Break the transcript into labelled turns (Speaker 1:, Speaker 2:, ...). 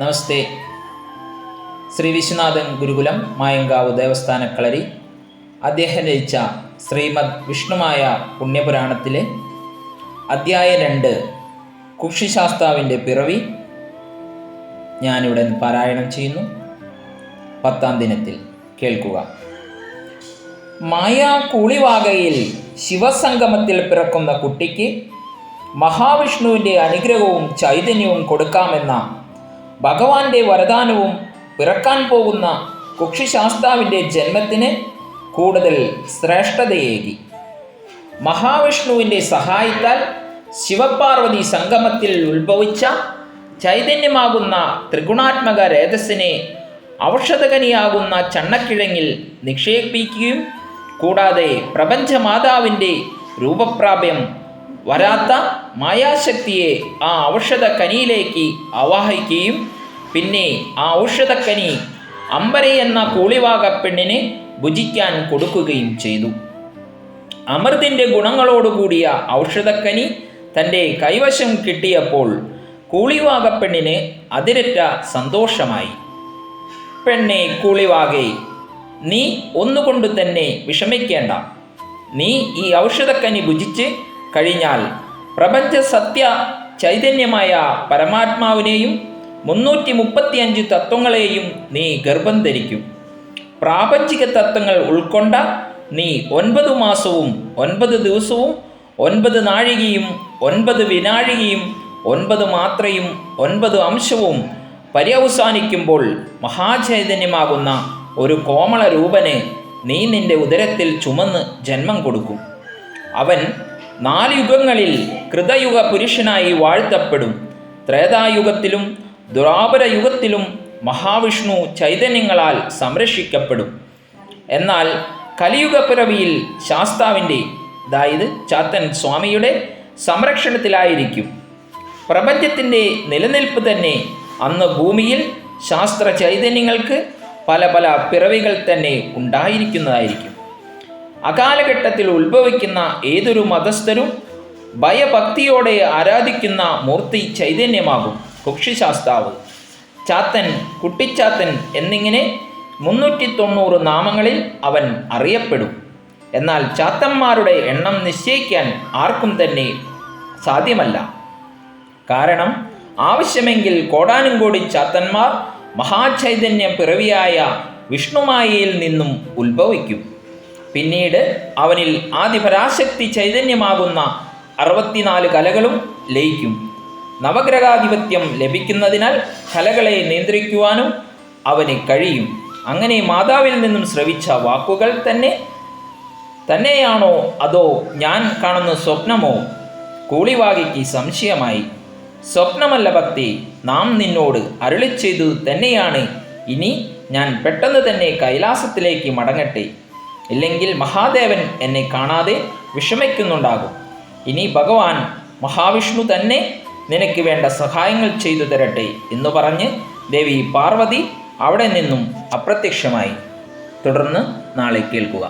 Speaker 1: നമസ്തേ. ശ്രീ വിശ്വനാഥൻ ഗുരുകുലം മായങ്കാവ് ദേവസ്ഥാനക്കളരി അദ്ദേഹം രചിച്ച ശ്രീമദ് വിഷ്ണുമായ പുണ്യപുരാണത്തിലെ അധ്യായം 2 കുക്ഷിശാസ്താവിൻ്റെ പിറവി ഞാനിവിടെ പാരായണം ചെയ്യുന്നു. 10ാം ദിനത്തിൽ കേൾക്കുക. മായാ കൂളിവാകയിൽ ശിവസംഗമത്തിൽ പിറക്കുന്ന കുട്ടിക്ക് മഹാവിഷ്ണുവിൻ്റെ അനുഗ്രഹവും ചൈതന്യവും കൊടുക്കാമെന്ന ഭഗവാന്റെ വരദാനവും പിറക്കാൻ പോകുന്ന കുക്ഷിശാസ്താവിൻ്റെ ജന്മത്തിന് കൂടുതൽ ശ്രേഷ്ഠതയേകി. മഹാവിഷ്ണുവിൻ്റെ സഹായത്താൽ ശിവപാർവതി സംഗമത്തിൽ ഉത്ഭവിച്ച ചൈതന്യമാകുന്ന ത്രിഗുണാത്മക രേതസ്സിനെ ഔഷധകനിയാകുന്ന ചണ്ണക്കിഴങ്ങിൽ നിക്ഷേപിക്കുകയും കൂടാതെ പ്രപഞ്ചമാതാവിൻ്റെ രൂപപ്രാപ്യം വരാത്ത മായാശക്തിയെ ആ ഔഷധക്കനിയിലേക്ക് ആവാഹിക്കുകയും പിന്നെ ആ ഔഷധക്കനി അംബരി എന്ന കൂളിവാക പെണ്ണിനെ ഭുജിക്കാൻ കൊടുക്കുകയും ചെയ്തു. അമൃതിൻ്റെ ഗുണങ്ങളോടുകൂടിയ ഔഷധക്കനി തൻ്റെ കൈവശം കിട്ടിയപ്പോൾ കൂളിവാക പെണ്ണിന് അതിരറ്റ സന്തോഷമായി. പെണ്ണെ കൂളിവാകെ, നീ ഒന്നുകൊണ്ട് തന്നെ വിഷമിക്കേണ്ട. നീ ഈ ഔഷധക്കനി ഭുജിച്ച് കഴിഞ്ഞാൽ പ്രപഞ്ച സത്യ ചൈതന്യമായ പരമാത്മാവിനെയും 335 തത്വങ്ങളെയും നീ ഗർഭം ധരിക്കും. പ്രാപഞ്ചിക തത്വങ്ങൾ ഉൾക്കൊണ്ട നീ 9 മാസവും 9 ദിവസവും 9 നാഴികയും 9 വിനാഴികയും 9 മാത്രയും 9 അംശവും പര്യവസാനിക്കുമ്പോൾ മഹാചൈതന്യമാകുന്ന ഒരു കോമള രൂപന് നീ നിന്റെ ഉദരത്തിൽ ചുമന്ന് ജന്മം കൊടുക്കും. അവൻ 4 യുഗങ്ങളിൽ കൃതയുഗ പുരുഷനായി വാഴ്ത്തപ്പെടും. ത്രേതായുഗത്തിലും ദ്വാപര യുഗത്തിലും മഹാവിഷ്ണു ചൈതന്യങ്ങളാൽ സംരക്ഷിക്കപ്പെടും. എന്നാൽ കലിയുഗ പിറവിയിൽ ശാസ്താവിൻ്റെ, അതായത് ചാത്തൻ സ്വാമിയുടെ സംരക്ഷണത്തിലായിരിക്കും. പ്രപഞ്ചത്തിൻ്റെ നിലനിൽപ്പ് തന്നെ അന്ന് ഭൂമിയിൽ ശാസ്ത്ര ചൈതന്യങ്ങൾക്ക് പല പല പിറവികൾ തന്നെ ഉണ്ടായിരിക്കുന്നതായിരിക്കും. അകാലഘട്ടത്തിൽ ഉത്ഭവിക്കുന്ന ഏതൊരു മതസ്ഥരും ഭയഭക്തിയോടെ ആരാധിക്കുന്ന മൂർത്തി ചൈതന്യമാകും കുക്ഷിശാസ്താവ്. ചാത്തൻ, കുട്ടിച്ചാത്തൻ എന്നിങ്ങനെ 390 നാമങ്ങളിൽ അവൻ അറിയപ്പെടും. എന്നാൽ ചാത്തന്മാരുടെ എണ്ണം നിശ്ചയിക്കാൻ ആർക്കും തന്നെ സാധ്യമല്ല. കാരണം ആവശ്യമെങ്കിൽ കോടാനുകോടി ചാത്തന്മാർ മഹാചൈതന്യ പിറവിയായ വിഷ്ണുമായയിൽ നിന്നും ഉത്ഭവിക്കും. പിന്നീട് അവനിൽ ആദിപരാശക്തി ചൈതന്യമാകുന്ന 64 കലകളും ലയിക്കും. നവഗ്രഹാധിപത്യം ലഭിക്കുന്നതിനാൽ കലകളെ നിയന്ത്രിക്കുവാനും അവന് കഴിയും. അങ്ങനെ മാതാവിൽ നിന്നും ശ്രവിച്ച വാക്കുകൾ തന്നെയാണോ അതോ ഞാൻ കാണുന്ന സ്വപ്നമോ? കൂളിവാകയ്ക്ക് സംശയമായി. സ്വപ്നമല്ല ഭക്തി, നാം നിന്നോട് അരുളിച്ചെയ്തു തന്നെയാണ്. ഇനി ഞാൻ പെട്ടെന്ന് തന്നെ കൈലാസത്തിലേക്ക് മടങ്ങട്ടെ, ഇല്ലെങ്കിൽ മഹാദേവൻ എന്നെ കാണാതെ വിഷമിക്കുന്നുണ്ടാകും. ഇനി ഭഗവാൻ മഹാവിഷ്ണു തന്നെ നിനക്ക് വേണ്ട സഹായങ്ങൾ ചെയ്തു തരട്ടെ എന്ന് പറഞ്ഞ് ദേവി പാർവതി അവിടെ നിന്നും അപ്രത്യക്ഷമായി. തുടർന്ന് നാളെ കേൾക്കുക.